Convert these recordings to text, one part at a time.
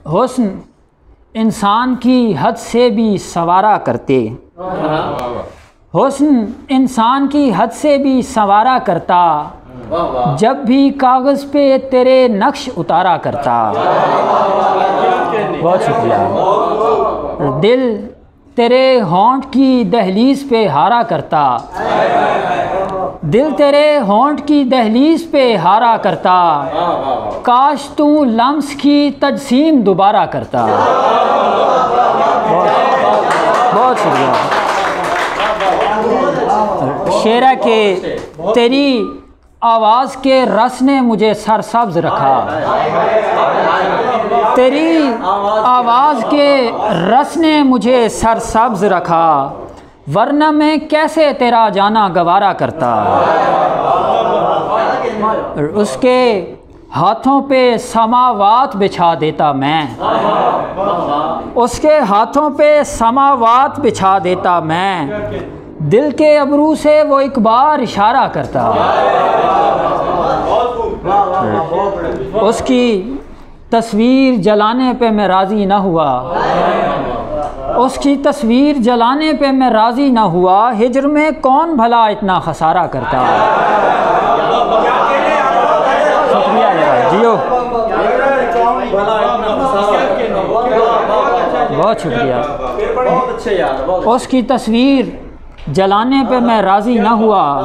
हुस्न इंसान की हद से भी संवारा करते, हुस्न इंसान की हद से भी संवारा करता, जब भी कागज़ पे तेरे नक्श उतारा करता। बहुत शुक्रिया। दिल तेरे होंठ की दहलीज पे हारा करता, दिल तेरे होंठ की दहलीज पे हारा करता, काश तू लम्स की तजसीम दोबारा करता। बहुत शुक्रिया। शेरा के तेरी आवाज़ के रस ने मुझे सरसब्ज रखा, तेरी आवाज़ के रस ने मुझे सरसब्ज रखा, वरना मैं कैसे तेरा जाना गवारा करता। उसके हाथों पे समावात बिछा देता मैं, उसके हाथों पे समावात बिछा देता मैं, दिल के अबरू से वो एक बार इशारा करता। उसकी तस्वीर जलाने पे मैं राज़ी न हुआ, उसकी तस्वीर जलाने पे मैं राज़ी न हुआ, हिज्र में कौन भला इतना खसारा करता। शुक्रिया जियो, बहुत शुक्रिया। उसकी तस्वीर जलाने पे मैं राज़ी न हुआ,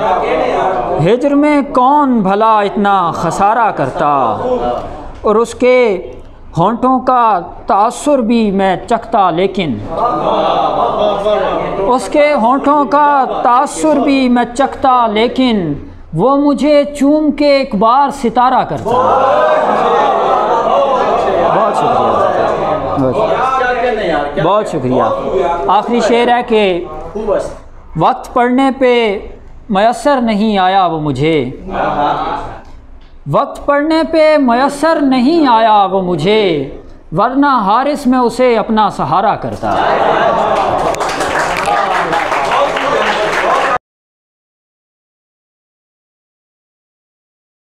हिज्र में कौन भला इतना खसारा करता, और उसके होंठों का तासुर भी मैं चखता, लेकिन उसके होंठों का तासुर भी मैं चखता, लेकिन वो मुझे चूम के एक बार सितारा करता। बहुत शुक्रिया, बहुत शुक्रिया। आखिरी शेर है कि वक्त पढ़ने पे मयसर नहीं आया वो मुझे, वक्त पढ़ने पे मयसर नहीं आया वो मुझे, वरना हारिस में उसे अपना सहारा करता।